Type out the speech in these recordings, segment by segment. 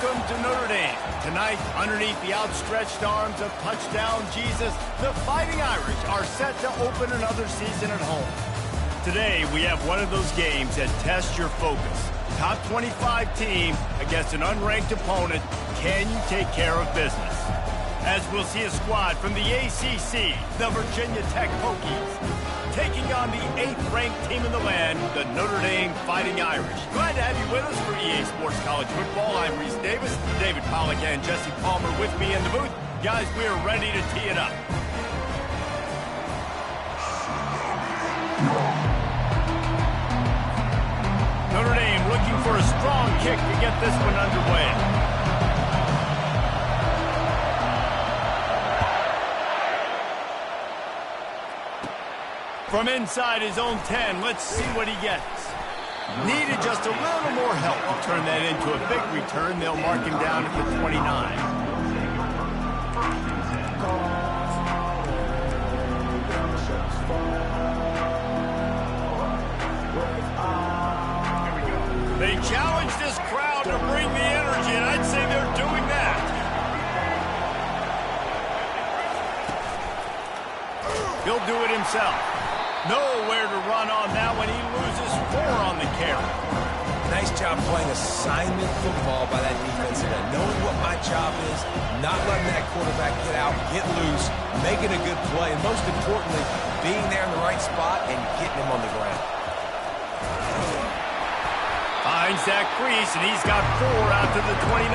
welcome to Notre Dame. Tonight, underneath the outstretched arms of touchdown Jesus, the Fighting Irish are set to open another season at home. Today, we have one of those games that tests your focus. Top 25 team against an unranked opponent. Can you take care of business? As we'll see a squad from the ACC, the Virginia Tech Hokies, taking on the 8th-ranked team in the land, the Notre Dame Fighting Irish. Glad to have you with us for EA Sports College Football. I'm Reese Davis, David Pollack and Jesse Palmer with me in the booth. Guys, we are ready to tee it up. Notre Dame looking for a strong kick to get this one underway. From inside his own 10, let's see what he gets. Needed just a little more help to turn that into a big return. They'll mark him down at the 29. They challenge this crowd to bring the energy, and I'd say they're doing that. He'll do it himself. Nowhere to run on that when he loses 4 on the carry. Nice job playing assignment football by that defensive end. Knowing what my job is, not letting that quarterback get out, get loose, making a good play, and most importantly, being there in the right spot and getting him on the ground. Finds that crease, and he's got 4 out to the 29.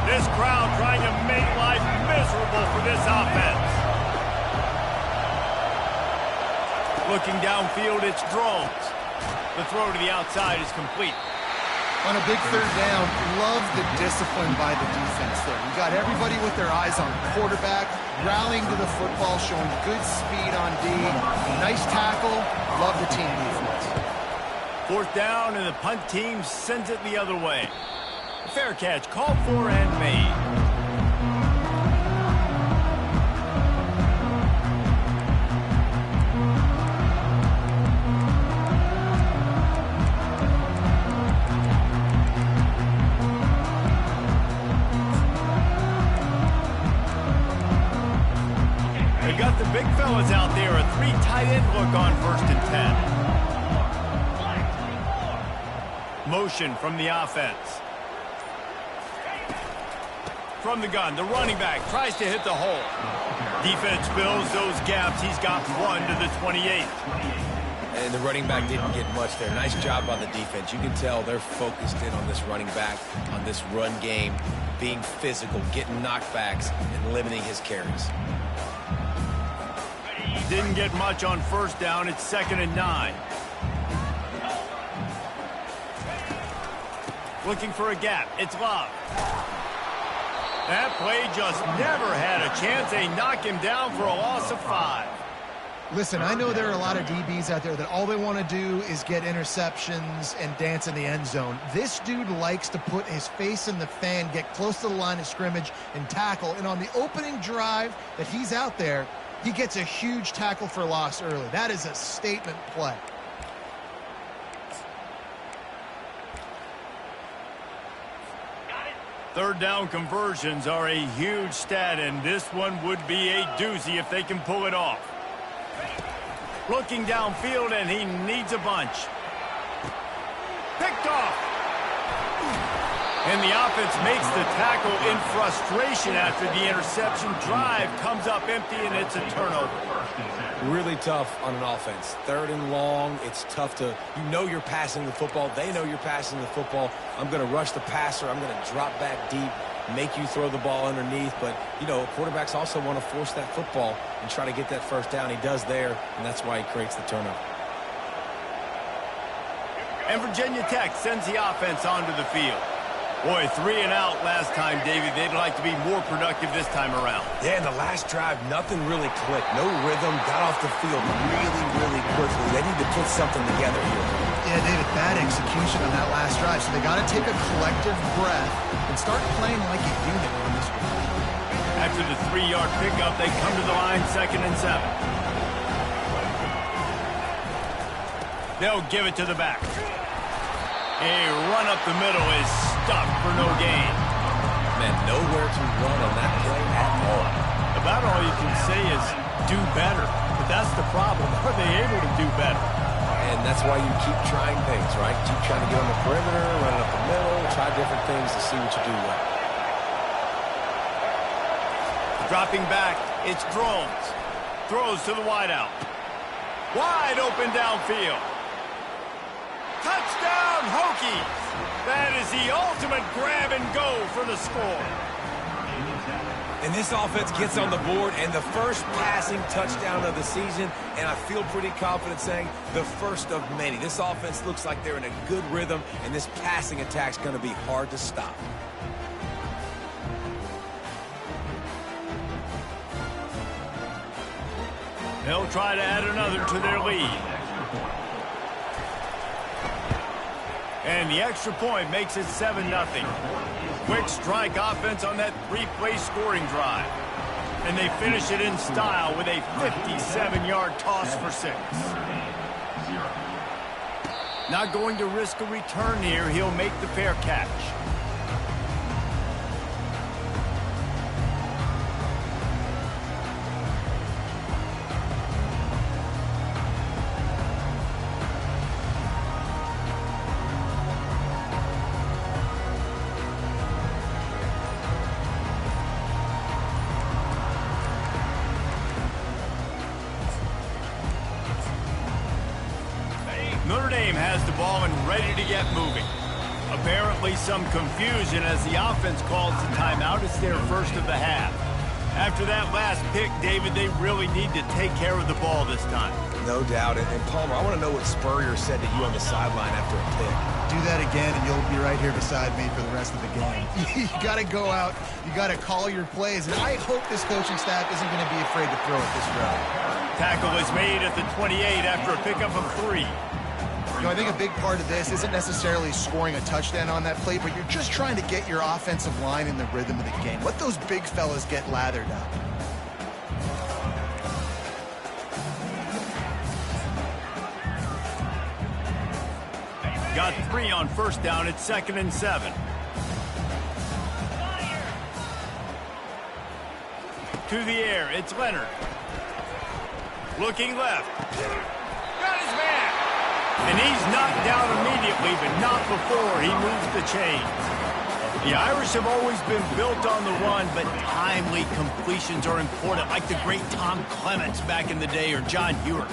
This crowd trying to make life miserable for this offense. Looking downfield, it's Drones. The throw to the outside is complete. On a big third down, love the discipline by the defense there. You got everybody with their eyes on the quarterback, rallying to the football, showing good speed on D. Nice tackle. Love the team defense. 4th down, and the punt team sends it the other way. Fair catch, called for and made. They got the big fellas out there, a 3 tight end look on 1st and 10. Motion from the offense. From the gun, the running back tries to hit the hole. Defense fills those gaps. He's got 1 to the 28. And the running back didn't get much there. Nice job by the defense. You can tell they're focused in on this running back, on this run game, being physical, getting knockbacks, and limiting his carries. Didn't get much on 1st down. It's 2nd and 9. Looking for a gap. It's Love. That play just never had a chance. They knock him down for a loss of 5. Listen, I know there are a lot of DBs out there that all they want to do is get interceptions and dance in the end zone. This dude likes to put his face in the fan, get close to the line of scrimmage, and tackle. And on the opening drive that he's out there, he gets a huge tackle for loss early. That is a statement play. Third down conversions are a huge stat, and this one would be a doozy if they can pull it off. Looking downfield, and he needs a bunch. Picked off. And the offense makes the tackle in frustration after the interception. Drive comes up empty, and it's a turnover. Really tough on an offense. 3rd and long, it's tough to, you know you're passing the football. They know you're passing the football. I'm going to rush the passer. I'm going to drop back deep, make you throw the ball underneath. But, you know, quarterbacks also want to force that football and try to get that 1st down. He does there, and that's why he creates the turnover. And Virginia Tech sends the offense onto the field. Boy, 3 and out last time, David. They'd like to be more productive this time around. Yeah, in the last drive, nothing really clicked. No rhythm, got off the field really quickly. They need to put something together here. Yeah, David, bad execution on that last drive. So they got to take a collective breath and start playing like a unit on this one. After the 3-yard pickup, they come to the line 2nd and 7. They'll give it to the back. A run up the middle is stuffed for no gain. Man, nowhere to run on that play at all. About all you can say is do better. But that's the problem. Are they able to do better? And that's why you keep trying things, right? Keep trying to get on the perimeter, run it up the middle, try different things to see what you do well. Dropping back, it's Drones. Throws to the wideout. Wide open downfield. Touchdown, Hokies! That is the ultimate grab and go for the score. And this offense gets on the board, and the first passing touchdown of the season, and I feel pretty confident saying the first of many. This offense looks like they're in a good rhythm, and this passing attack's going to be hard to stop. They'll try to add another to their lead. And the extra point makes it 7-0. Quick strike offense on that 3-play scoring drive. And they finish it in style with a 57-yard toss for 6. Not going to risk a return here. He'll make the fair catch. Notre Dame has the ball and ready to get moving. Apparently some confusion as the offense calls the timeout. It's their first of the half. After that last pick, David, they really need to take care of the ball this time. No doubt. And Palmer, I want to know what Spurrier said to you on the sideline after a pick. Do that again, and you'll be right here beside me for the rest of the game. You got to go out. You got to call your plays. And I hope this coaching staff isn't going to be afraid to throw it this route. Tackle is made at the 28 after a pickup of 3. You know, I think a big part of this isn't necessarily scoring a touchdown on that play, but you're just trying to get your offensive line in the rhythm of the game. Let those big fellas get lathered up. Got 3 on first down. It's 2nd and 7. To the air, it's Leonard. Looking left. Got his man. And he's knocked down immediately, but not before he moves the chains. The Irish have always been built on the run, but timely completions are important, like the great Tom Clements back in the day or John Hewart.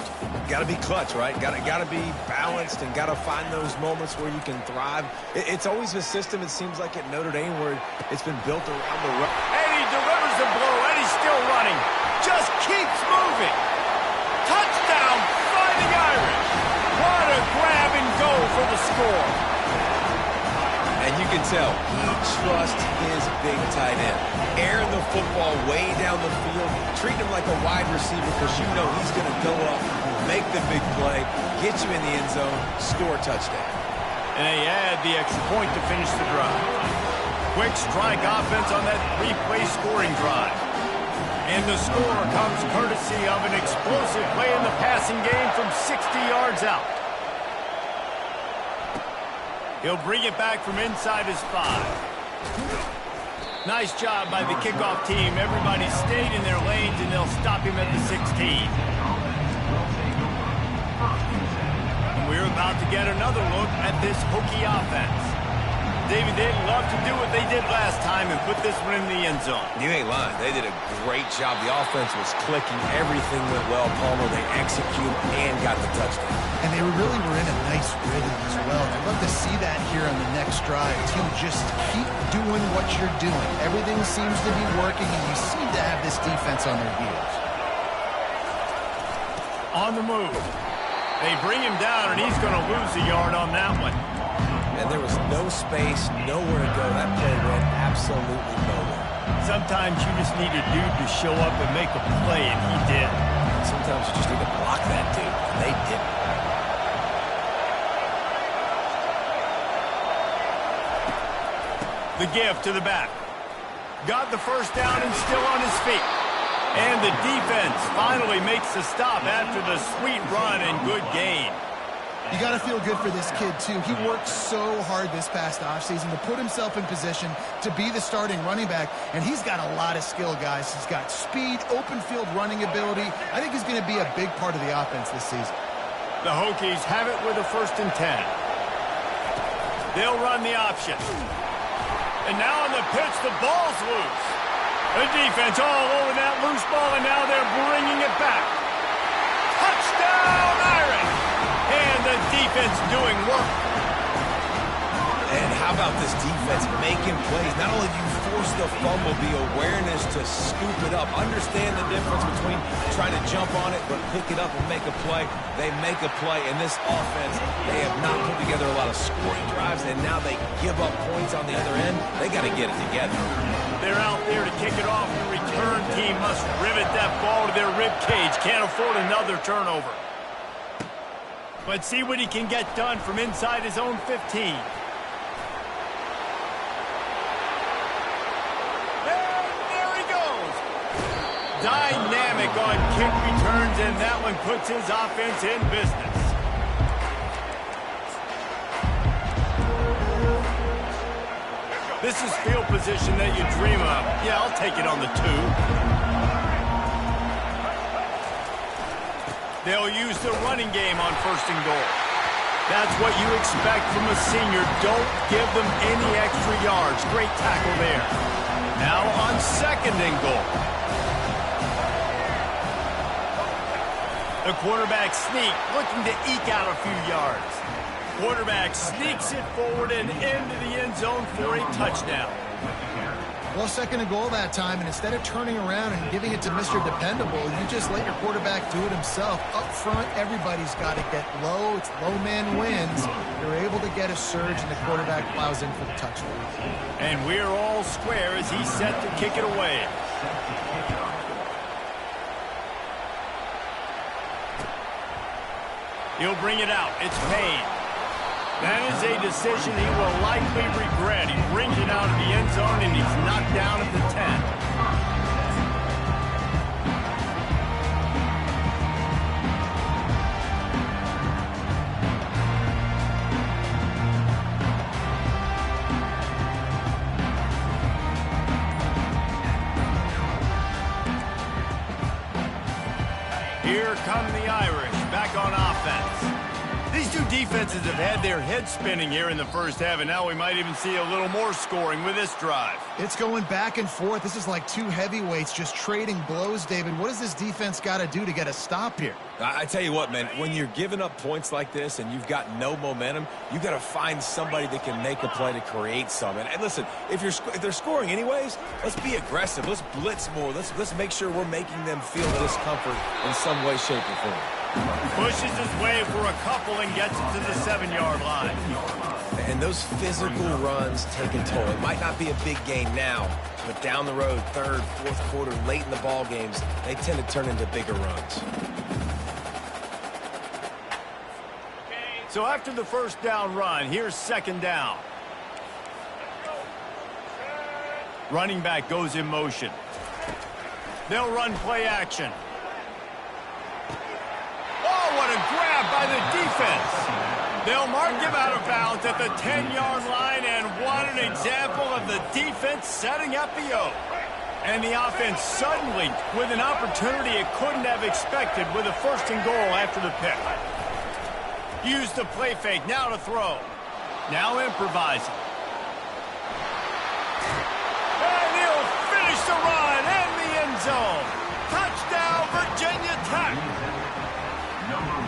Got to be clutch, right? Got to be balanced and got to find those moments where you can thrive. It's always a system, it seems like, at Notre Dame where it's been built around the run. And he delivers the blow, and he's still running. Just keeps moving. Touchdown, Fighting Irish. What a grab and go for the score. And you can tell he trusts his big tight end. Airing the football way down the field, treat him like a wide receiver because you know he's going to go up, make the big play, get you in the end zone, score a touchdown. And they add the extra point to finish the drive. Quick strike offense on that 3-play scoring drive. And the score comes courtesy of an explosive play in the passing game from 60 yards out. He'll bring it back from inside his 5. Nice job by the kickoff team. Everybody stayed in their lanes, and they'll stop him at the 16. We're about to get another look at this Hokie offense. David, they'd love to do what they did last time and put this one in the end zone. You ain't lying. They did a great job. The offense was clicking. Everything went well, Palmer. They executed and got the touchdown. And they really were in a nice rhythm as well. I'd love to see that here on the next drive, too. Just keep doing what you're doing. Everything seems to be working, and you seem to have this defense on their heels. On the move. They bring him down, and he's going to lose a yard on that one. And there was no space, nowhere to go. That play went absolutely nowhere. Sometimes you just need a dude to show up and make a play, and he did. Sometimes you just need to block that dude, and they didn't. The give to the back. Got the first down and still on his feet. And the defense finally makes the stop after the sweet run and good gain. You got to feel good for this kid, too. He worked so hard this past offseason to put himself in position to be the starting running back, and he's got a lot of skill, guys. He's got speed, open field running ability. I think he's going to be a big part of the offense this season. The Hokies have it with a 1st and 10. They'll run the option. And now on the pitch, the ball's loose. The defense all over that loose ball, and now they're bringing it back. Touchdown, Irish! And the defense doing work. And how about this defense making plays? Not only do you force the fumble, the awareness to scoop it up. Understand the difference between trying to jump on it, but pick it up and make a play. They make a play. In this offense, they have not put together a lot of scoring drives, and now they give up points on the other end. They got to get it together. They're out there to kick it off. The return team must rivet that ball to their rib cage. Can't afford another turnover. Let's see what he can get done from inside his own 15. Dynamic on kick returns, and that one puts his offense in business. This is field position that you dream of. Yeah, I'll take it on the 2. They'll use the running game on 1st and goal. That's what you expect from a senior. Don't give them any extra yards. Great tackle there. Now on 2nd and goal. The quarterback sneak, looking to eke out a few yards. Quarterback sneaks it forward and into the end zone for a touchdown. Well, 2nd and goal that time, and instead of turning around and giving it to Mr. Dependable, you just let your quarterback do it himself. Up front, everybody's got to get low. It's low man wins. You're able to get a surge, and the quarterback plows in for the touchdown. And we're all square as he's set to kick it away. He'll bring it out. It's Payne. That is a decision he will likely regret. He brings it out of the end zone, and he's knocked down at the 10. Here come the Irish, back on offense. These two defenses have had their heads spinning here in the first half, and now we might even see a little more scoring with this drive. It's going back and forth. This is like two heavyweights just trading blows, David. What does this defense got to do to get a stop here? I tell you what, man, when you're giving up points like this and you've got no momentum, you got to find somebody that can make a play to create some. And listen, if they're scoring anyways, let's be aggressive. Let's blitz more. Let's make sure we're making them feel discomfort in some way, shape, or form. Pushes his way for a couple and gets it to the 7-yard line. And those physical runs take a toll. It might not be a big gain now, but down the road, 3rd, 4th quarter, late in the ball games, they tend to turn into bigger runs. So after the first down run, here's 2nd down. Running back goes in motion. They'll run play action. Oh, what a grab by the defense. They'll mark him out of bounds at the 10-yard line, and what an example of the defense setting up the O. And the offense suddenly with an opportunity it couldn't have expected with a 1st and goal after the pick. Use the play fake, now to throw. Now improvising. And he'll finish the run in the end zone. Touchdown, Virginia Tech.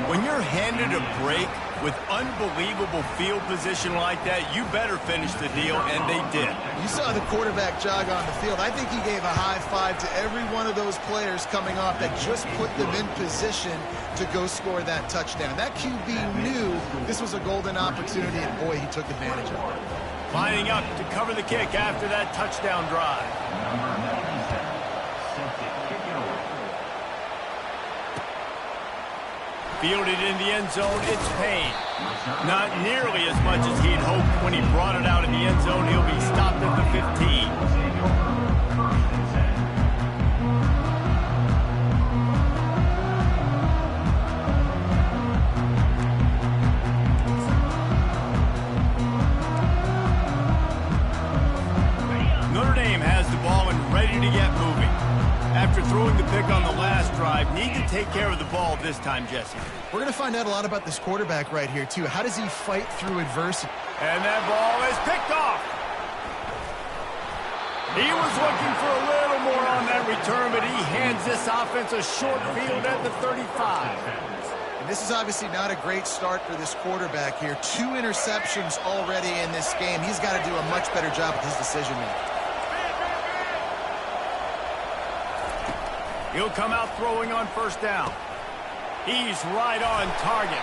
When you're handed a break with unbelievable field position like that, you better finish the deal, and they did. You saw the quarterback jog on the field. I think he gave a high five to every one of those players coming off that just put them in position to go score that touchdown. That QB knew this was a golden opportunity, and boy, he took advantage of it. Lining up to cover the kick after that touchdown drive. Fielded in the end zone, it's Payne. Not nearly as much as he'd hoped when he brought it out in the end zone. He'll be stopped at the 15. After throwing the pick on the last drive, need to take care of the ball this time, Jesse. We're going to find out a lot about this quarterback right here, too. How does he fight through adversity? And that ball is picked off. He was looking for a little more on that return, but he hands this offense a short field at the 35. And this is obviously not a great start for this quarterback here. 2 interceptions already in this game. He's got to do a much better job with his decision-making. He'll come out throwing on first down. He's right on target.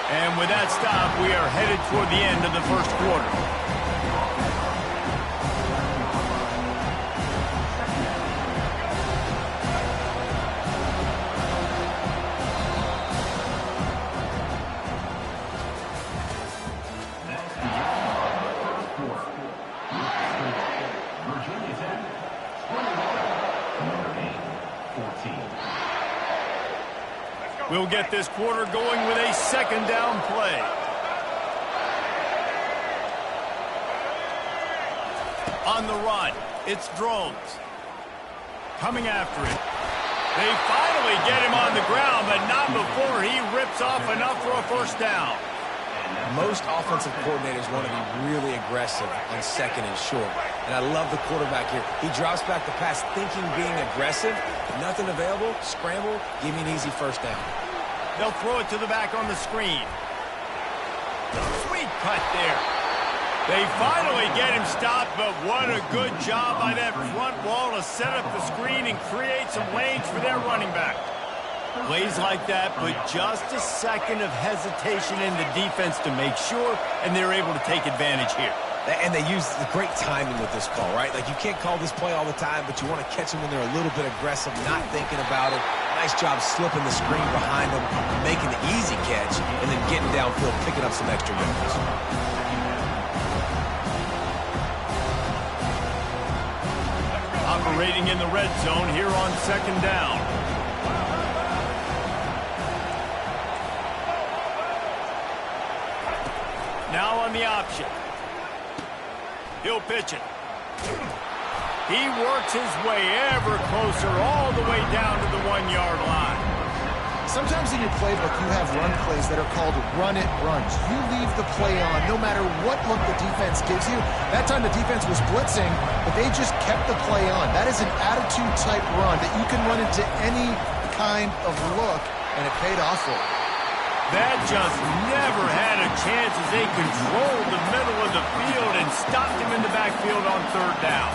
And with that stop, we are headed toward the end of the first quarter. We'll get this quarter going with a second down play. On the run, it's Drones. Coming after it. They finally get him on the ground, but not before he rips off enough for a first down. Most offensive coordinators want to be really aggressive on second and short. And I love the quarterback here. He drops back the pass thinking being aggressive. Nothing available, scramble, give me an easy first down. They'll throw it to the back on the screen. Sweet cut there. They finally get him stopped, but what a good job by that front wall to set up the screen and create some lanes for their running back. Plays like that, but just a second of hesitation in the defense to make sure, and they're able to take advantage here. And they use the great timing with this call, right? Like, you can't call this play all the time, but you want to catch them when they're a little bit aggressive, not thinking about it. Nice job slipping the screen behind them, making the easy catch, and then getting downfield, picking up some extra yards. Operating in the red zone here on second down. Now on the option. He'll pitch it. He works his way ever closer all the way down to the 1-yard line. Sometimes in your playbook, you have run plays that are called run-it runs. You leave the play on no matter what look the defense gives you. That time the defense was blitzing, but they just kept the play on. That is an attitude-type run that you can run into any kind of look, and it paid off for them. That just never had a chance as they controlled the middle of the field and stopped him in the backfield on third down.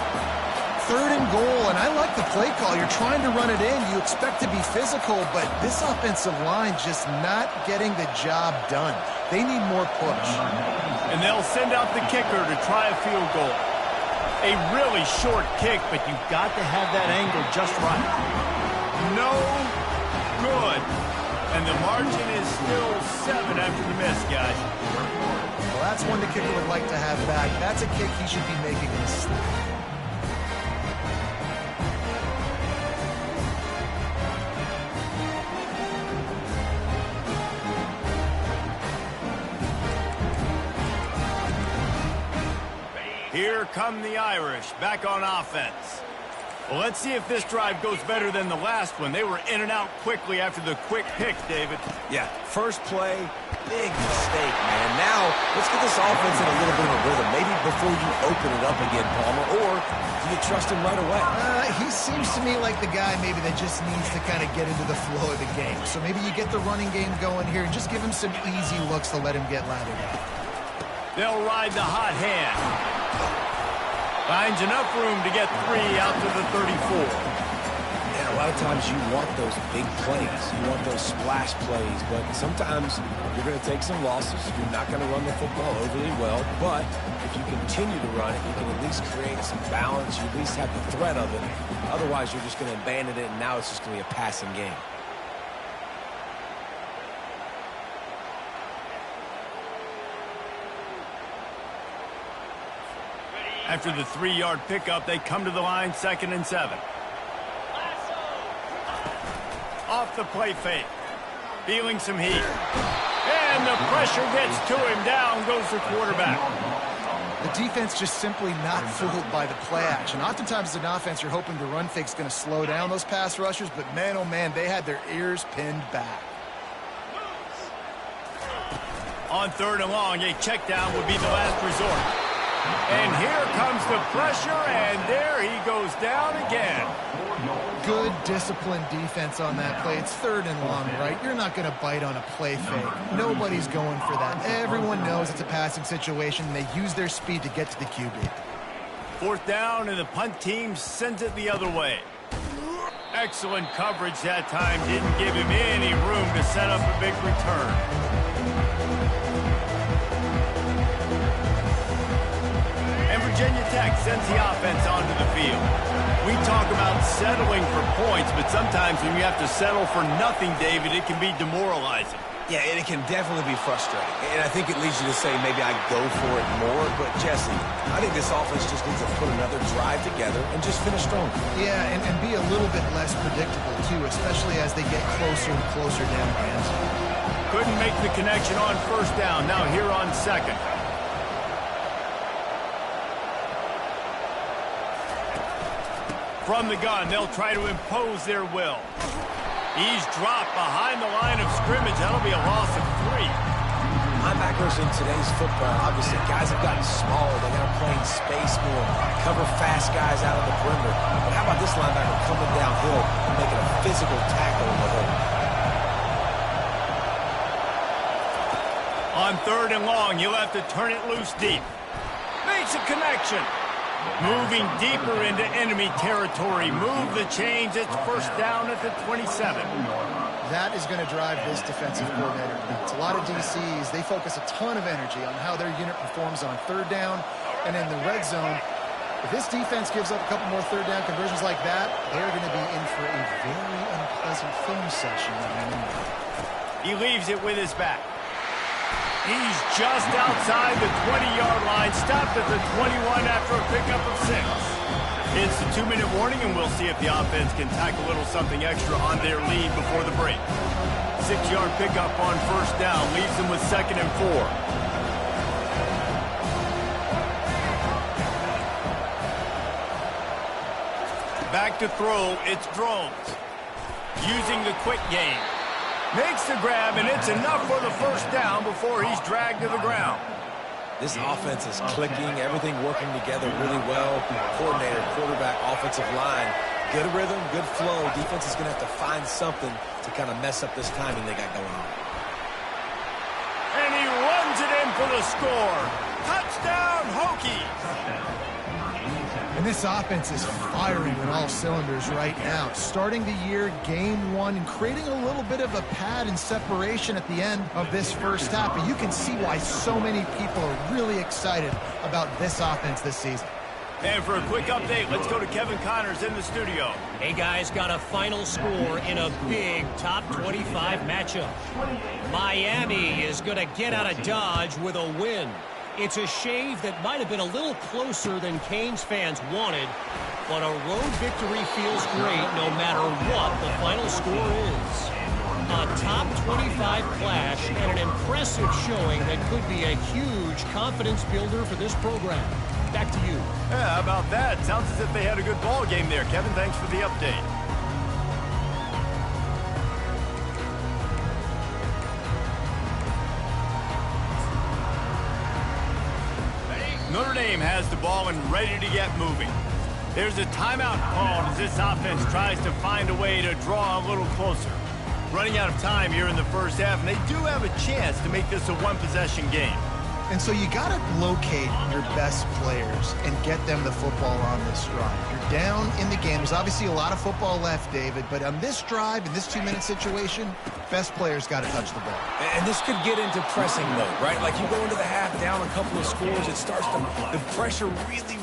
Third and goal, and I like the play call. You're trying to run it in. You expect to be physical, but this offensive line just not getting the job done. They need more push. And they'll send out the kicker to try a field goal. A really short kick, but you've got to have that angle just right. No good. And the margin is still 7 after the miss, guys. Well, that's one the kicker would like to have back. That's a kick he should be making in his sleep. Here come the Irish, back on offense. Well, let's see if this drive goes better than the last one. They were in and out quickly after the quick pick, David. Yeah, first play, big mistake, man. Now, let's get this offense in a little bit of a rhythm. Maybe before you open it up again, Palmer, or do you trust him right away? He seems to me like the guy maybe that just needs to kind of get into the flow of the game. So maybe you get the running game going here and just give him some easy looks to let him get lathered up. They'll ride the hot hand. Finds enough room to get 3 out to the 34. Yeah, a lot of times you want those big plays. You want those splash plays, but sometimes you're going to take some losses. You're not going to run the football overly well, but if you continue to run it, you can at least create some balance. You at least have the threat of it. Otherwise, you're just going to abandon it, and now it's just going to be a passing game. After the 3-yard pickup, they come to the line, 2nd and 7. Off the play fake. Feeling some heat. And the pressure gets to him. Down goes the quarterback. The defense just simply not fooled by the play action. Oftentimes as an offense, you're hoping the run fake's going to slow down those pass rushers, but man, oh man, they had their ears pinned back. On 3rd and long, a check down would be the last resort. And here comes the pressure, and there he goes down again. Good disciplined defense on that play. It's 3rd and long, right? You're not going to bite on a play fake. Nobody's going for that. Everyone knows it's a passing situation, and they use their speed to get to the QB. 4th down, and the punt team sends it the other way. Excellent coverage that time. Didn't give him any room to set up a big return. Virginia Tech sends the offense onto the field. We talk about settling for points, but sometimes when you have to settle for nothing, David, it can be demoralizing. Yeah, and it can definitely be frustrating. And I think it leads you to say maybe I go for it more. But, Jesse, I think this offense just needs to put another drive together and just finish strong. Yeah, and be a little bit less predictable, too, especially as they get closer and closer down the end zone. Couldn't make the connection on 1st down. Now here on 2nd. From the gun, they'll try to impose their will. He's dropped behind the line of scrimmage. That'll be a loss of 3. Linebackers in today's football, obviously, guys have gotten smaller. They're now playing space more, cover fast guys out on the perimeter. But how about this linebacker coming downhill and making a physical tackle in the hole? On 3rd and long, you'll have to turn it loose deep. Makes a connection. Moving deeper into enemy territory. Move the chains. It's 1st down at the 27. That is going to drive this defensive coordinator nuts. A lot of DCs, they focus a ton of energy on how their unit performs on 3rd down and in the red zone. If this defense gives up a couple more 3rd down conversions like that, they're going to be in for a very unpleasant film session. He leaves it with his back. He's just outside the 20-yard line, stopped at the 21 after a pickup of 6. It's the 2-minute warning, and we'll see if the offense can tack a little something extra on their lead before the break. 6-yard pickup on 1st down leaves them with 2nd and 4. Back to throw, it's Drones. Using the quick game. Makes the grab, and it's enough for the 1st down before he's dragged to the ground. This offense is clicking, everything working together really well. Coordinator, quarterback, offensive line. Good rhythm, good flow. Defense is going to have to find something to kind of mess up this timing they got going on. And he runs it in for the score. Touchdown, Hokies! And this offense is firing on all cylinders right now. Starting the year, game 1, and creating a little bit of a pad and separation at the end of this 1st half. But you can see why so many people are really excited about this offense this season. And for a quick update, let's go to Kevin Connors in the studio. Hey, guys, got a final score in a big top 25 matchup. Miami is going to get out of Dodge with a win. It's a shave that might have been a little closer than Canes fans wanted, but a road victory feels great no matter what the final score is. A top 25 clash and an impressive showing that could be a huge confidence builder for this program. Back to you. Yeah, how about that? Sounds as if they had a good ball game there. Kevin, thanks for the update. Notre Dame has the ball and ready to get moving. There's a timeout called as this offense tries to find a way to draw a little closer. Running out of time here in the 1st half, and they do have a chance to make this a one-possession game. And so you got to locate your best players and get them the football on this drive. You're down in the game. There's obviously a lot of football left, David, but on this drive, in this 2-minute situation, best players got to touch the ball. And this could get into pressing mode, right? Like you go into the half down a couple of scores, it starts to, the pressure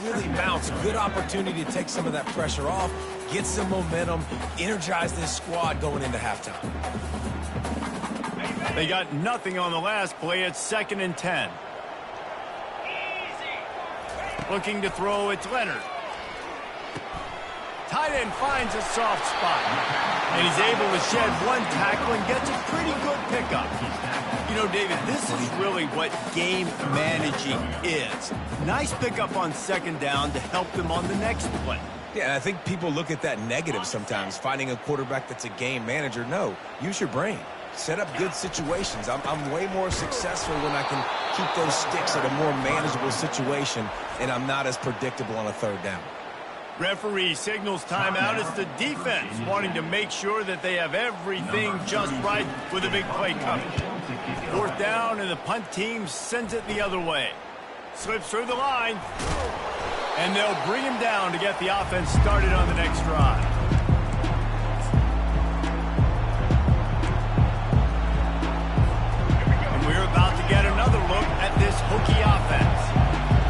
really mounts. Good opportunity to take some of that pressure off, get some momentum, energize this squad going into halftime. They got nothing on the last play. It's 2nd and 10. Looking to throw, it's Leonard. Tight end finds a soft spot. And he's able to shed one tackle and gets a pretty good pickup. You know, David, this is really what game managing is. Nice pickup on second down to help them on the next play. Yeah, I think people look at that negative sometimes, finding a quarterback that's a game manager. No, use your brain. Set up good situations. I'm way more successful when I can keep those sticks at a more manageable situation, and I'm not as predictable on a third down. Referee signals timeout. It's the defense wanting to make sure that they have everything just right with a big play coming. Fourth down, and the punt team sends it the other way. Slips through the line. And they'll bring him down to get the offense started on the next drive. And we're about to get another look at this Hokie offense.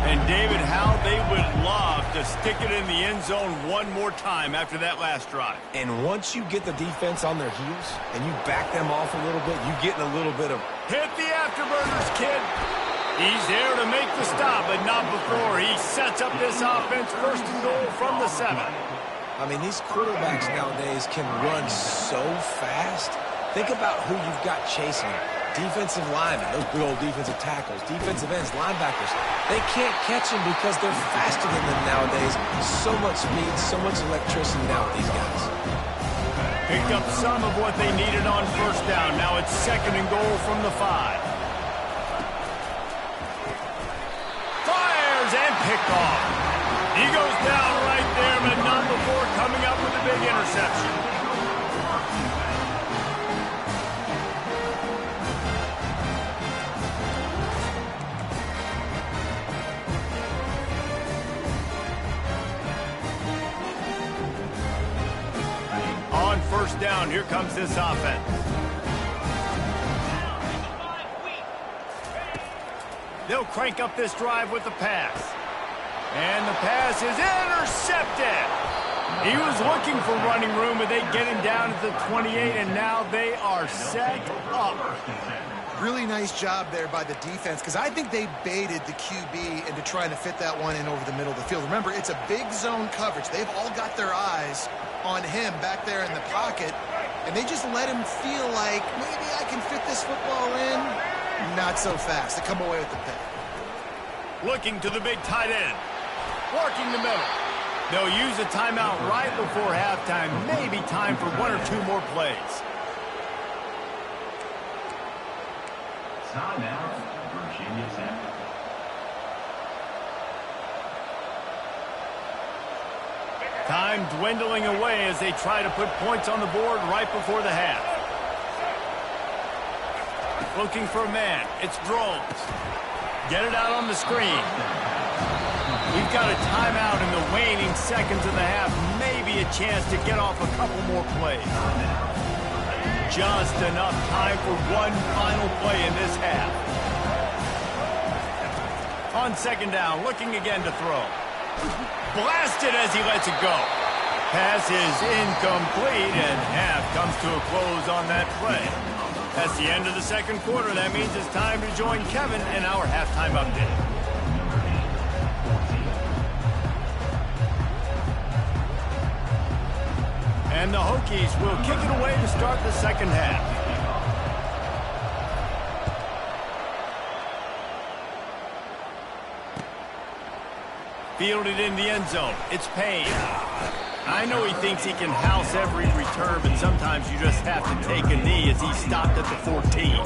And David, how they would love to stick it in the end zone one more time after that last drive. And once you get the defense on their heels and you back them off a little bit, you get in a little bit of... Hit the afterburners, kid. He's there to make the stop, but not before he sets up this offense first and goal from the 7. I mean, these quarterbacks nowadays can run so fast. Think about who you've got chasing. Defensive linemen, those big old defensive tackles, defensive ends, linebackers. They can't catch them because they're faster than them nowadays. So much speed, so much electricity now with these guys. Picked up some of what they needed on first down. Now it's second and goal from the 5. Fires and picked off. He goes down right there, but not before coming up with a big interception. On first down, here comes this offense. They'll crank up this drive with the pass. And the pass is intercepted. He was looking for running room, but they get him down at the 28, and now they are set up. Really nice job there by the defense, because I think they baited the QB into trying to fit that one in over the middle of the field. Remember, it's a big zone coverage. They've all got their eyes on him back there in the pocket, and they just let him feel like, maybe I can fit this football in. Not so fast. They come away with the pick. Looking to the big tight end. Working the middle. They'll use a timeout right before halftime. Maybe time for one or two more plays. Timeout, Virginia Tech. Time dwindling away as they try to put points on the board right before the half. Looking for a man. It's Drones. Get it out on the screen. We've got a timeout in the waning seconds of the half. Maybe a chance to get off a couple more plays. Just enough time for one final play in this half. On second down, looking again to throw. Blasted as he lets it go. Pass is incomplete, and half comes to a close on that play. That's the end of the second quarter. That means it's time to join Kevin in our halftime update. And the Hokies will kick it away to start the second half. Fielded in the end zone. It's Payne. I know he thinks he can house every return, but sometimes you just have to take a knee as he stopped at the 14.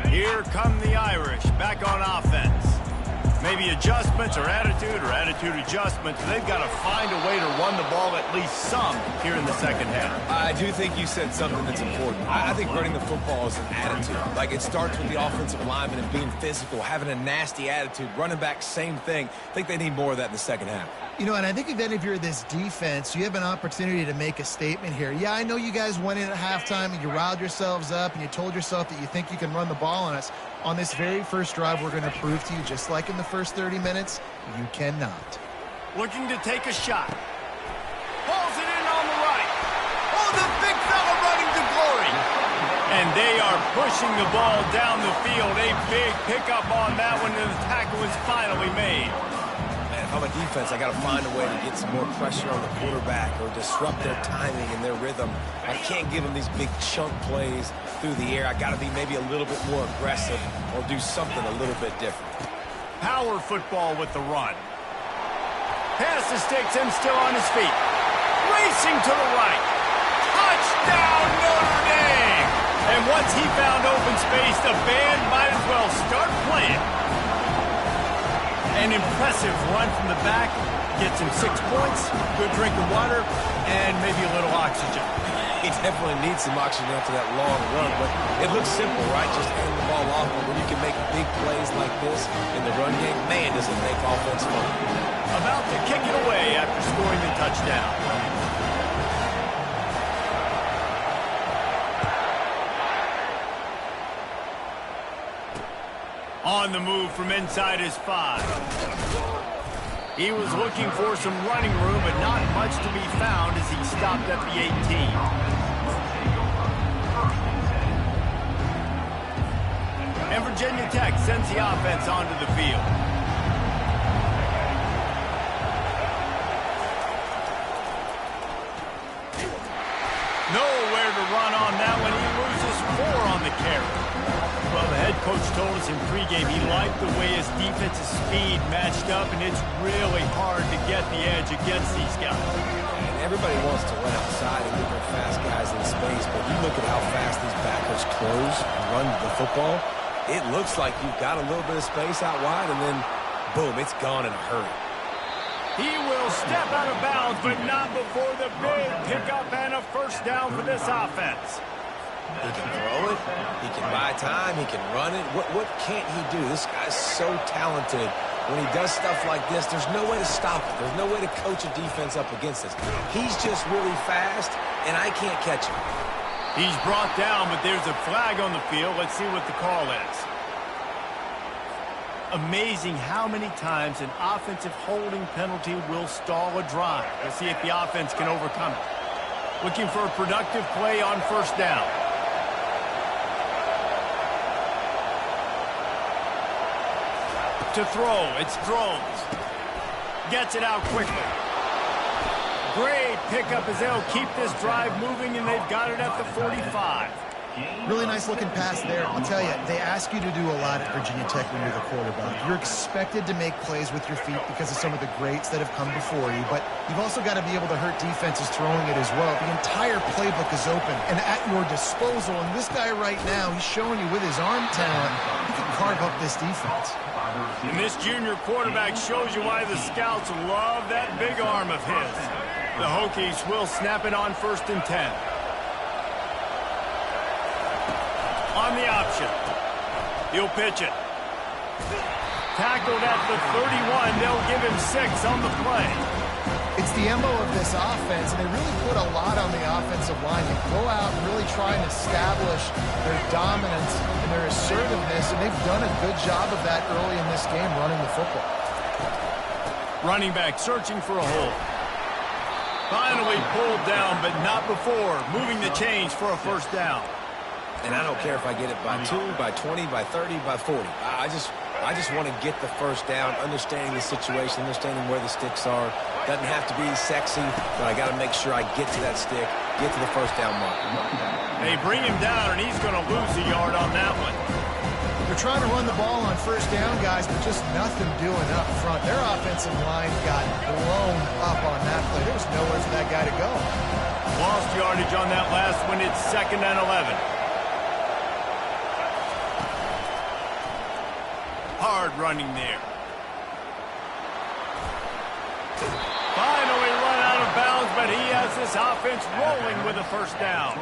Here come the Irish back on offense. Maybe adjustments or attitude adjustments. They've got to find a way to run the ball at least some here in the second half. I do think you said something that's important. I think running the football is an attitude. Like, it starts with the offensive lineman and being physical, having a nasty attitude. Running back, same thing. I think they need more of that in the second half. You know, and I think if you're this defense, you have an opportunity to make a statement here. Yeah, I know you guys went in at halftime and you riled yourselves up and you told yourself that you think you can run the ball on us. On this very first drive, we're going to prove to you, just like in the first 30 minutes, you cannot. Looking to take a shot. Pulls it in on the right. Oh, the big fella running to glory. And they are pushing the ball down the field. A big pickup on that one, and the tackle is finally made. If I'm a defense, I got to find a way to get some more pressure on the quarterback or disrupt their timing and their rhythm. I can't give them these big chunk plays through the air. I got to be maybe a little bit more aggressive or do something a little bit different. Power football with the run. Pass the sticks and still on his feet. Racing to the right. Touchdown, Notre Dame! And once he found open space, the band might as well start playing. An impressive run from the back. Gets him 6 points, good drink of water, and maybe a little oxygen. He definitely needs some oxygen after that long run, but it looks simple, right? Just hand the ball off, but when you can make big plays like this in the run game, man, does it make offense fun. About to kick it away after scoring the touchdown. On the move from inside his 5. He was looking for some running room, but not much to be found as he stopped at the 18. And Virginia Tech sends the offense onto the field. Nowhere to run on that one. He loses 4 on the carry. Well, the head coach told us in pregame he liked the way his defensive speed matched up, and it's really hard to get the edge against these guys. And everybody wants to run outside and get their fast guys in space, but you look at how fast these backers close and run the football, it looks like you've got a little bit of space out wide, and then, boom, it's gone in a hurry. He will step out of bounds, but not before the big pickup and a first down for this offense. He can throw it, he can buy time, he can run it. What can't he do? This guy's so talented. When he does stuff like this, there's no way to stop it. There's no way to coach a defense up against this. He's just really fast, and I can't catch him. He's brought down, but there's a flag on the field. Let's see what the call is. Amazing how many times an offensive holding penalty will stall a drive. We'll see if the offense can overcome it. Looking for a productive play on first down. To throw, it's throws. Gets it out quickly. Great pickup as they'll keep this drive moving, and they've got it at the 45. Really nice looking pass there. I'll tell you, they ask you to do a lot at Virginia Tech when you're the quarterback. You're expected to make plays with your feet because of some of the greats that have come before you, but you've also got to be able to hurt defenses throwing it as well. The entire playbook is open and at your disposal, and this guy right now, he's showing you with his arm talent, he can carve up this defense. And this junior quarterback shows you why the scouts love that big arm of his. The Hokies will snap it on 1st and 10. On the option. He'll pitch it. Tackled at the 31. They'll give him 6 on the play. It's the MO of this offense, and they really put a lot on the offensive line. They go out and really try and establish their dominance and their assertiveness, and they've done a good job of that early in this game running the football. Running back searching for a hole. Finally pulled down, but not before moving the chains for a first down. And I don't care if I get it by 2, by 20, by 30, by 40. I just want to get the first down, understanding the situation, understanding where the sticks are. Doesn't have to be sexy, but I got to make sure I get to that stick, get to the first down mark. They bring him down, and he's going to lose a yard on that one. They're trying to run the ball on first down, guys, but just nothing doing up front. Their offensive line got blown up on that play. There was nowhere for that guy to go. Lost yardage on that last one. It's 2nd and 11. Hard running there. Finally run out of bounds, but he has this offense rolling with a first down.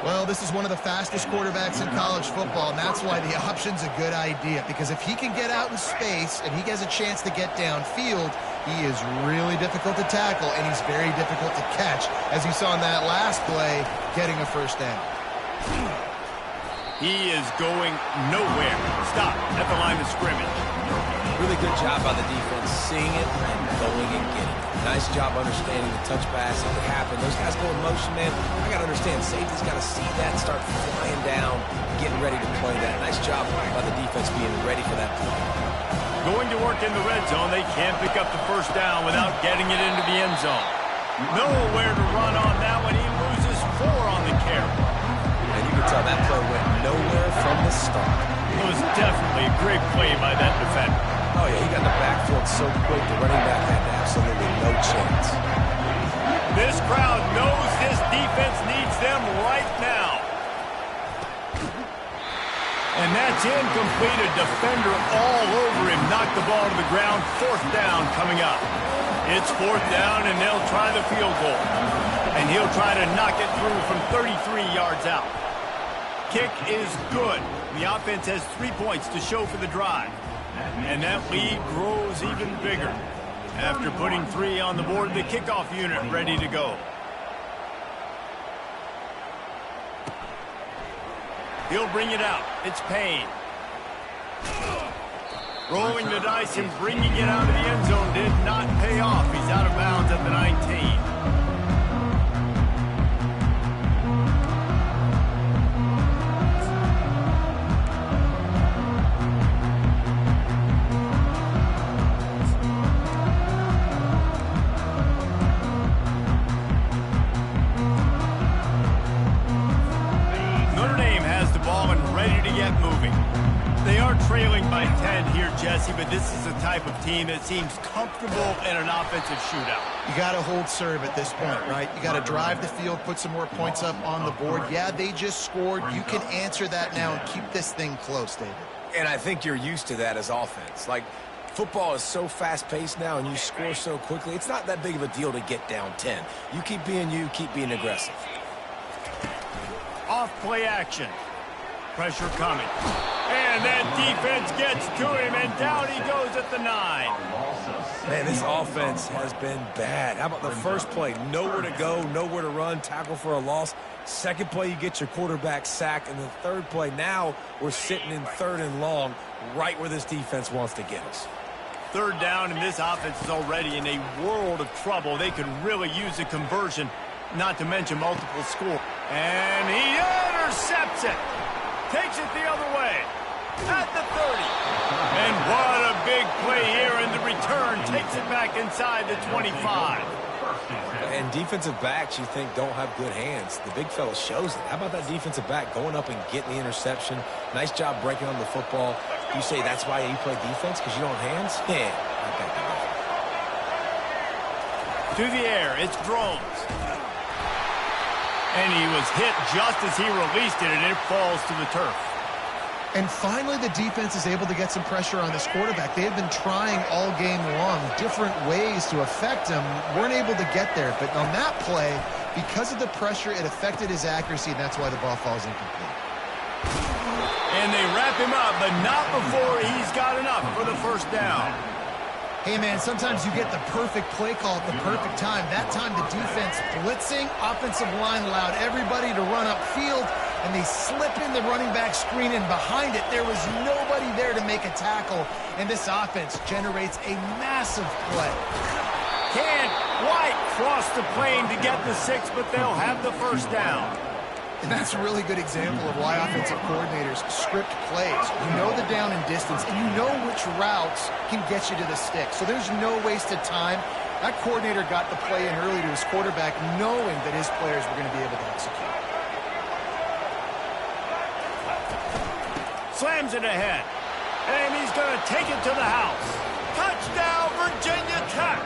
Well, this is one of the fastest quarterbacks in college football, and that's why the option's a good idea, because if he can get out in space and he has a chance to get downfield, he is really difficult to tackle, and he's very difficult to catch, as you saw in that last play, getting a first down. He is going nowhere. Stop at the line of scrimmage. Really good job by the defense, seeing it and going and getting it. Nice job understanding the touch pass. It could happen. Those guys go in motion, man. I got to understand, safety's got to see that and start flying down, getting ready to play that. Nice job by the defense being ready for that play. Going to work in the red zone. They can't pick up the first down without getting it into the end zone. Nowhere to run on that one. He loses 4 on the carry. And you can tell that play went nowhere from the start. It was definitely a great play by that defender. Oh, yeah, he got the backfield so quick, the running back had absolutely no chance. This crowd knows this defense needs them right now. And that's incomplete. A defender all over him. Knocked the ball to the ground. 4th down coming up. It's 4th down, and they'll try the field goal. And he'll try to knock it through from 33 yards out. Kick is good. The offense has 3 points to show for the drive. And that lead grows even bigger. After putting 3 on the board, the kickoff unit ready to go. He'll bring it out. It's Payne. Rolling the dice and bringing it out of the end zone did not pay off. He's out of bounds at the 19. Trailing by 10 here, Jesse, but this is a type of team that seems comfortable in an offensive shootout. You got to hold serve at this point, right? You got to drive the field, put some more points up on the board. Yeah, they just scored. You can answer that now and keep this thing close, David. And I think you're used to that as offense. Like, football is so fast-paced now and you score so quickly, it's not that big of a deal to get down 10. You, keep being aggressive. Off play action. Pressure coming. And that defense gets to him, and down he goes at the 9. Man, this offense has been bad. How about the first play? Nowhere to go, nowhere to run, tackle for a loss. Second play, you get your quarterback sacked. And the third play, now we're sitting in 3rd and long, right where this defense wants to get us. 3rd down, and this offense is already in a world of trouble. They could really use a conversion, not to mention multiple scores. And he intercepts it. Takes it the other way. At the 30. And what a big play here, and the return takes it back inside the 25. And defensive backs, you think, don't have good hands. The big fella shows it. How about that defensive back going up and getting the interception? Nice job breaking on the football. You say that's why you play defense, because you don't have hands? Yeah. To the air, it's Drones. And he was hit just as he released it, and it falls to the turf. And finally, the defense is able to get some pressure on this quarterback. They have been trying all game long different ways to affect him. Weren't able to get there. But on that play, because of the pressure, it affected his accuracy, and that's why the ball falls incomplete. And they wrap him up, but not before he's got enough for the first down. Hey, man, sometimes you get the perfect play call at the perfect time. That time the defense blitzing, offensive line allowed everybody to run upfield, and they slip in the running back screen, and behind it, there was nobody there to make a tackle, and this offense generates a massive play. Can't quite cross the plane to get the 6, but they'll have the first down. And that's a really good example of why offensive coordinators script plays. You know the down and distance, and you know which routes can get you to the stick. So there's no wasted time. That coordinator got the play in early to his quarterback, knowing that his players were going to be able to execute. Slams it ahead. And he's going to take it to the house. Touchdown, Virginia Tech.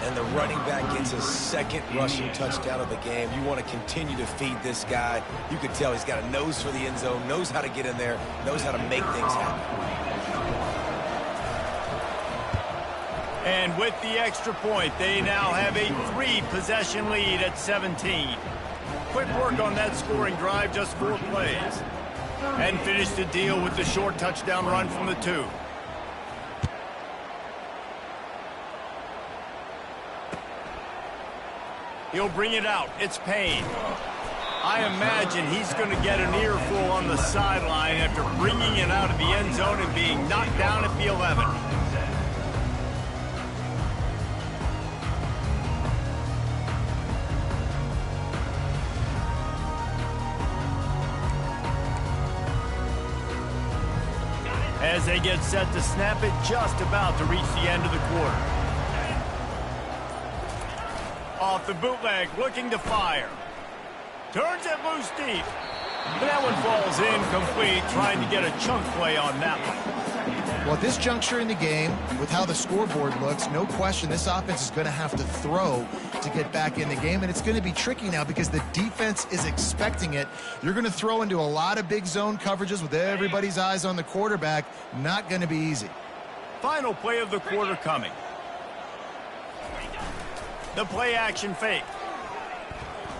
And the running back gets his 2nd rushing touchdown of the game. You want to continue to feed this guy. You can tell he's got a nose for the end zone, knows how to get in there, knows how to make things happen. And with the extra point, they now have a 3-possession lead at 17. Quick work on that scoring drive, just 4 plays. And finished the deal with the short touchdown run from the 2. He'll bring it out. It's Payne. I imagine he's going to get an earful on the sideline after bringing it out of the end zone and being knocked down at the 11. As they get set to snap it, just about to reach the end of the quarter. Off the bootleg, looking to fire. Turns it loose deep. But that one falls incomplete, trying to get a chunk play on that one. Well, at this juncture in the game, with how the scoreboard looks, no question this offense is going to have to throw to get back in the game, and it's going to be tricky now because the defense is expecting it. You're going to throw into a lot of big zone coverages with everybody's eyes on the quarterback. Not going to be easy. Final play of the quarter coming. The play action fake.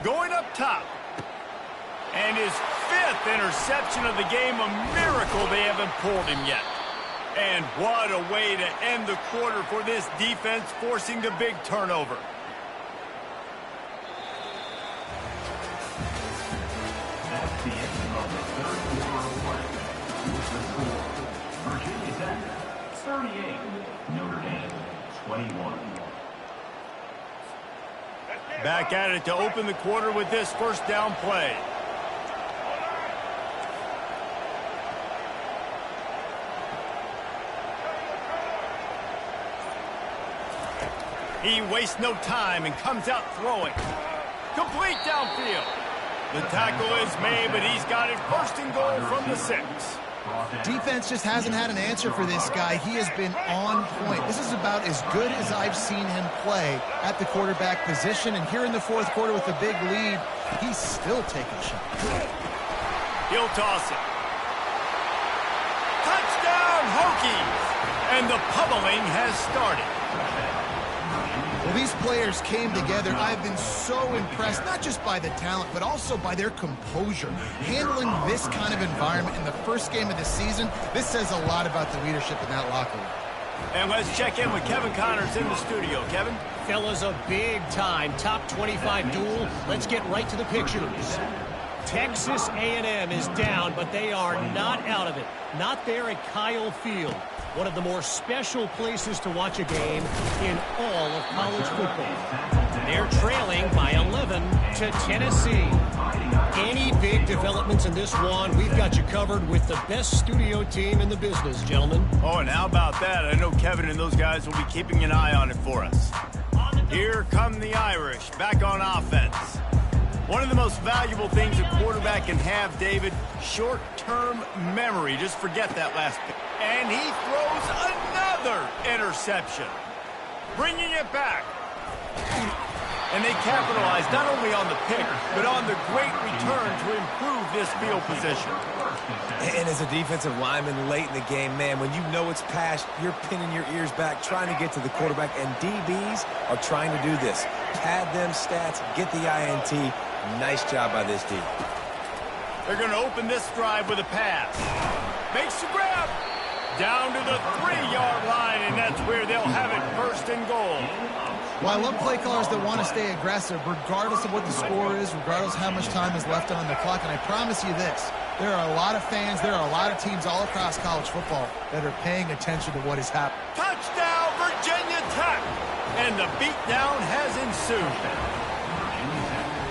Going up top. And his 5th interception of the game, a miracle they haven't pulled him yet. And what a way to end the quarter for this defense, forcing the big turnover. That's the end of the third quarter of play. With the score, Virginia Tech 38, Notre Dame 21. Back at it to open the quarter with this first down play. He wastes no time and comes out throwing. Complete downfield. The tackle is made, but he's got it first and goal from the 6. Defense just hasn't had an answer for this guy. He has been on point. This is about as good as I've seen him play at the quarterback position. And here in the 4th quarter with a big lead, he's still taking shots. He'll toss it. Touchdown, Hokies! And the pummeling has started. Well, these players came together. I've been so impressed, not just by the talent, but also by their composure. Handling this kind of environment in the first game of the season, this says a lot about the leadership in that locker room. And let's check in with Kevin Connors in the studio. Kevin? Fellas, a big-time top 25 duel. Let's get right to the pictures. Texas A&M is down, but they are not out of it. Not there at Kyle Field. One of the more special places to watch a game in all of college football. They're trailing by 11 to Tennessee. Any big developments in this one, we've got you covered with the best studio team in the business, gentlemen. Oh, and how about that? I know Kevin and those guys will be keeping an eye on it for us. Here come the Irish, back on offense. One of the most valuable things a quarterback can have, David, short-term memory. Just forget that last pick. And he throws another interception, bringing it back. And they capitalized not only on the pick, but on the great return to improve this field position. And as a defensive lineman late in the game, man, when you know it's passed, you're pinning your ears back, trying to get to the quarterback, and DBs are trying to do this. Pad them stats, get the INT. Nice job by this D. They're going to open this drive with a pass. Makes the grab. Down to the 3-yard line, and that's where they'll have it first and goal. Well, I love play callers that want to stay aggressive, regardless of what the score is, regardless of how much time is left on the clock. And I promise you this, there are a lot of fans, there are a lot of teams all across college football that are paying attention to what is happening. Touchdown, Virginia Tech! And the beatdown has ensued.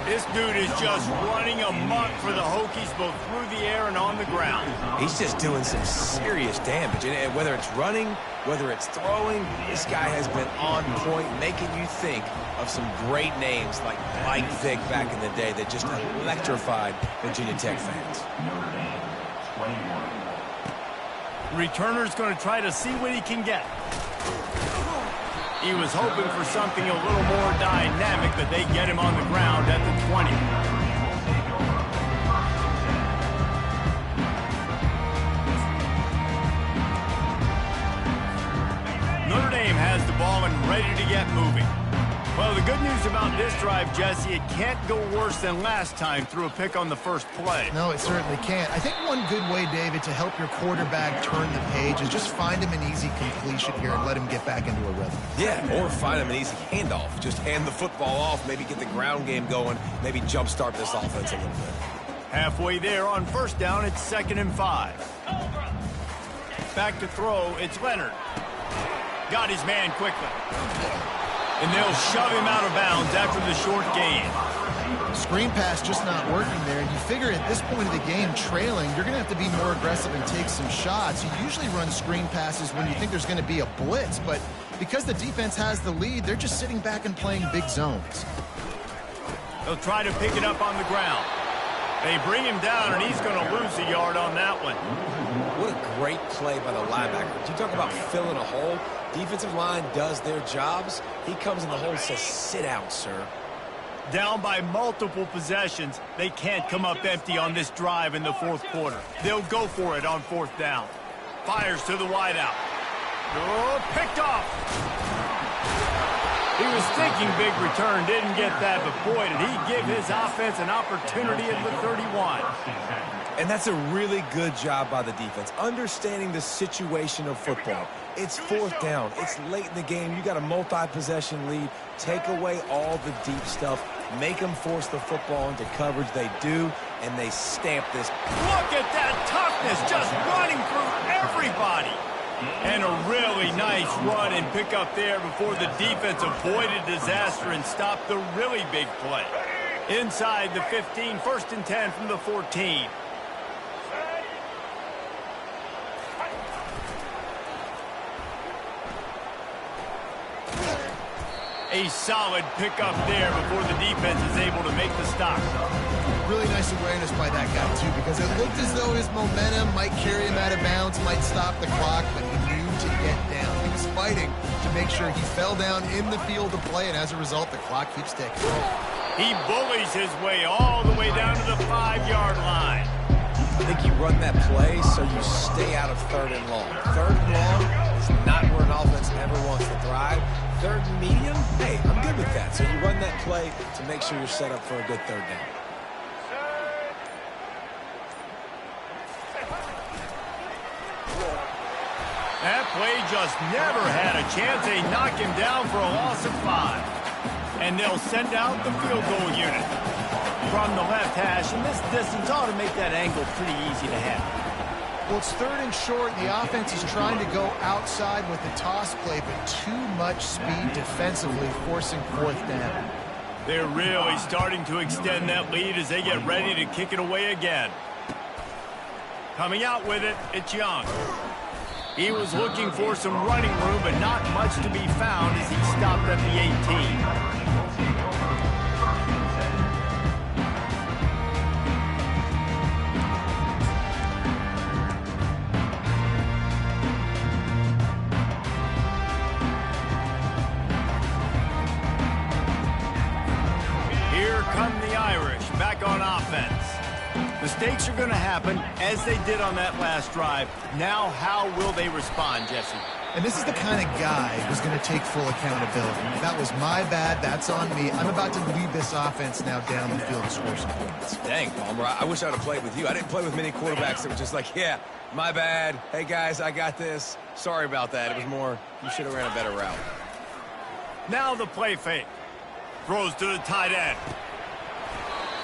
This dude is just running amok for the Hokies, both through the air and on the ground. He's just doing some serious damage. And whether it's running, whether it's throwing, this guy has been on point, making you think of some great names like Mike Vick back in the day that just electrified Virginia Tech fans. Returner's going to try to see what he can get. He was hoping for something a little more dynamic, but they get him on the ground at the 20. Notre Dame has the ball and ready to get moving. Well, the good news about this drive, Jesse, it can't go worse than last time through a pick on the first play. No, it certainly can't. I think one good way, David, to help your quarterback turn the page is just find him an easy completion here and let him get back into a rhythm. Yeah, or find him an easy handoff. Just hand the football off, maybe get the ground game going, maybe jumpstart this offense a little bit. Halfway there on first down, it's 2nd and 5. Back to throw, it's Leonard. Got his man quickly. And they'll shove him out of bounds after the short gain. Screen pass just not working there. And you figure at this point of the game, trailing, you're going to have to be more aggressive and take some shots. You usually run screen passes when you think there's going to be a blitz, but because the defense has the lead, they're just sitting back and playing big zones. They'll try to pick it up on the ground. They bring him down, and he's going to lose a yard on that one. What a great play by the linebacker. You talk about filling a hole. Defensive line does their jobs. He comes in the hole and says, sit down, sir. Down by multiple possessions. They can't come up empty on this drive in the fourth quarter. They'll go for it on 4th down. Fires to the wideout. Oh, picked off. He was thinking big return, didn't get that, but boy, did he give his offense an opportunity at the 31. And that's a really good job by the defense, understanding the situation of football. It's 4th down. It's late in the game. You got a multi-possession lead. Take away all the deep stuff. Make them force the football into coverage. They do, and they stamp this. Look at that toughness, just running through everybody. And a really nice run and pick up there before the defense avoided disaster and stopped the really big play. Inside the 15, 1st and 10 from the 14. A solid pickup there before the defense is able to make the stop. Really nice awareness by that guy, too, because it looked as though his momentum might carry him out of bounds, might stop the clock, but he knew to get down. He was fighting to make sure he fell down in the field of play, and as a result, the clock keeps ticking. He bullies his way all the way down to the 5-yard line. I think you run that play so you stay out of 3rd and long. 3rd and long is not where an offense ever wants to thrive. 3rd and medium, hey, I'm good with that. So you run that play to make sure you're set up for a good 3rd down. That play just never had a chance. They knock him down for a loss of 5. And they'll send out the field goal unit from the left hash. And this distance ought to make that angle pretty easy to have. Well, it's 3rd and short. The offense is trying to go outside with the toss play, but too much speed defensively, forcing 4th down. They're really starting to extend that lead as they get ready to kick it away again. Coming out with it, it's Young. He was looking for some running room, but not much to be found as he stopped at the 18. Back on offense. Mistakes are going to happen as they did on that last drive. Now, how will they respond, Jesse? And this is the kind of guy who's going to take full accountability. That was my bad. That's on me. I'm about to lead this offense now down the field and score some points. Dang, Palmer, I wish I would have played with you. I didn't play with many quarterbacks that were just like, yeah, my bad. Hey, guys, I got this. Sorry about that. It was more, you should have ran a better route. Now the play fake. Throws to the tight end.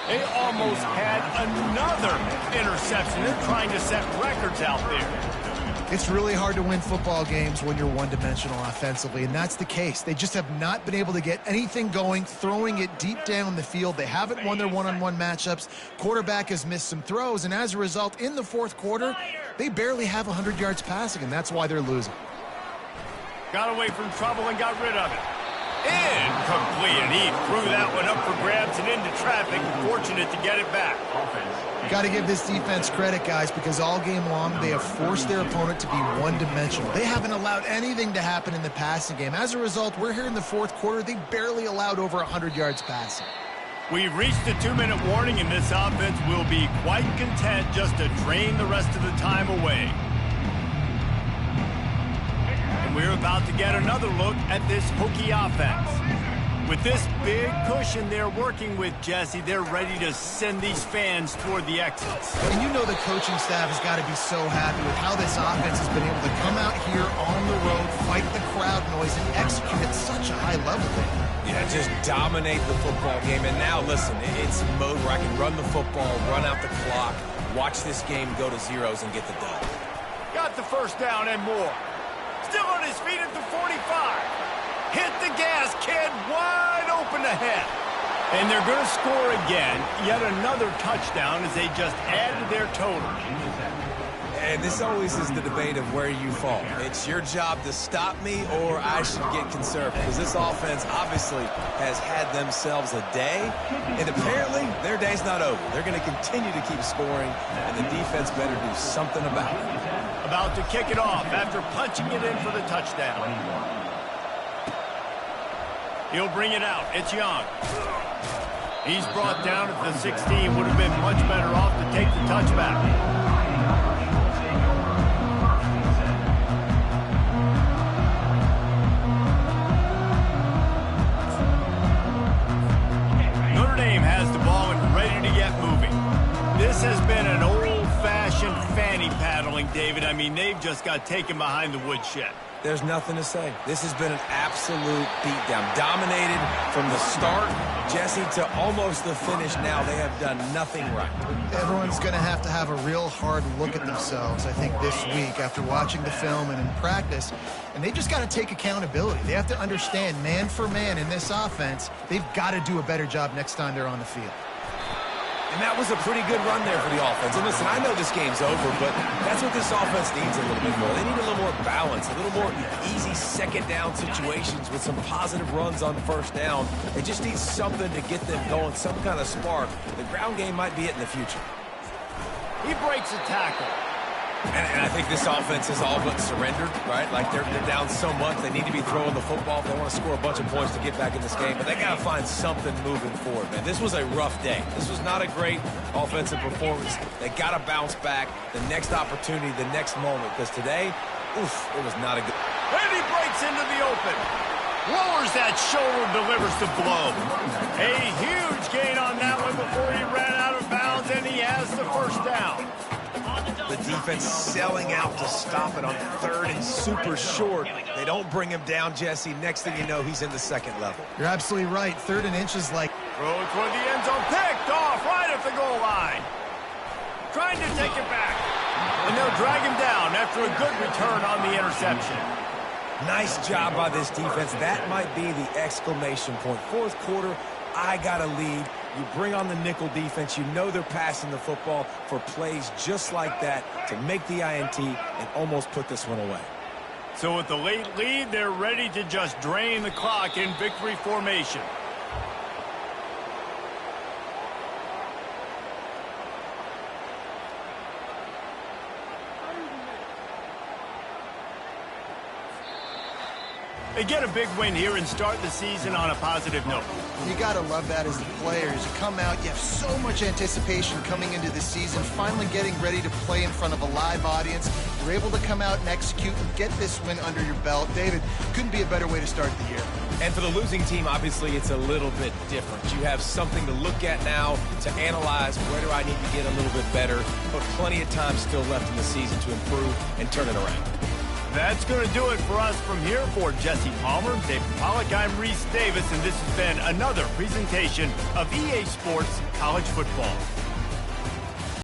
They almost had another interception. They're trying to set records out there. It's really hard to win football games when you're one-dimensional offensively, and that's the case. They just have not been able to get anything going, throwing it deep down the field. They haven't won their one-on-one matchups. Quarterback has missed some throws, and as a result, in the fourth quarter, they barely have 100 yards passing, and that's why they're losing. Got away from trouble and got rid of it. Incomplete, and he threw that one up for grabs and into traffic. Fortunate to get it back. Got to give this defense credit, guys, because all game long they have forced their opponent to be one-dimensional. They haven't allowed anything to happen in the passing game. As a result, we're here in the fourth quarter. They barely allowed over 100 yards passing. We've reached a 2-minute warning, and this offense will be quite content just to drain the rest of the time away. And we're about to get another look at this Hokie offense. With this big cushion they're working with, Jesse, they're ready to send these fans toward the exits. And you know the coaching staff has got to be so happy with how this offense has been able to come out here on the road, fight the crowd noise, and execute at such a high level. Yeah, just dominate the football game. And now, listen, it's a mode where I can run the football, run out the clock, watch this game go to zeros and get the dub. Got the first down and more. Still on his feet at the 45. Hit the gas, kid, wide open ahead. And they're going to score again. Yet another touchdown as they just add to their total. And this always is the debate of where you fall. It's your job to stop me or I should get conservative. Because this offense obviously has had themselves a day. And apparently their day's not over. They're going to continue to keep scoring. And the defense better do something about it. About to kick it off after punching it in for the touchdown. He'll bring it out. It's Young. He's brought down at the 16. Would have been much better off to take the touchback. Notre Dame has the ball and ready to get moving. This has been an old-fashioned fanny paddling, David. I mean, they've just got taken behind the woodshed. There's nothing to say. This has been an absolute beatdown. Dominated from the start, Jesse, to almost the finish now. They have done nothing right. Everyone's going to have a real hard look at themselves, I think, this week after watching the film and in practice. And they've just got to take accountability. They have to understand, man for man in this offense, they've got to do a better job next time they're on the field. And that was a pretty good run there for the offense. And listen, I know this game's over, but that's what this offense needs a little bit more. They need a little more balance, a little more easy second down situations with some positive runs on first down. They just need something to get them going, some kind of spark. The ground game might be it in the future. He breaks a tackle. And I think this offense is all but surrendered, right? Like they're down so much, they need to be throwing the football if they want to score a bunch of points to get back in this game. But they got to find something moving forward, man. This was a rough day. This was not a great offensive performance. They got to bounce back. The next opportunity, the next moment. Because today, oof, it was not a good... And he breaks into the open. Lowers that shoulder, delivers the blow. A huge gain on that one before he ran out of bounds, and he has the first down. The defense selling out to stop it on third and super short. They don't bring him down, Jesse. Next thing you know, he's in the second level. You're absolutely right. Third and inches like... Throw toward the end zone. Picked off right at the goal line. Trying to take it back. And they'll drag him down after a good return on the interception. Nice job by this defense. That might be the exclamation point. Fourth quarter, I got a lead. You bring on the nickel defense. You know they're passing the football for plays just like that to make the INT and almost put this one away. So with the late lead, they're ready to just drain the clock in victory formation. They get a big win here and start the season on a positive note. You got to love that as the players. You come out, you have so much anticipation coming into the season, finally getting ready to play in front of a live audience. You're able to come out and execute and get this win under your belt. David, couldn't be a better way to start the year. And for the losing team, obviously, it's a little bit different. You have something to look at now to analyze where do I need to get a little bit better, but plenty of time still left in the season to improve and turn it around. That's going to do it for us from here. For Jesse Palmer, David Pollack, I'm Reese Davis, and this has been another presentation of EA Sports College Football.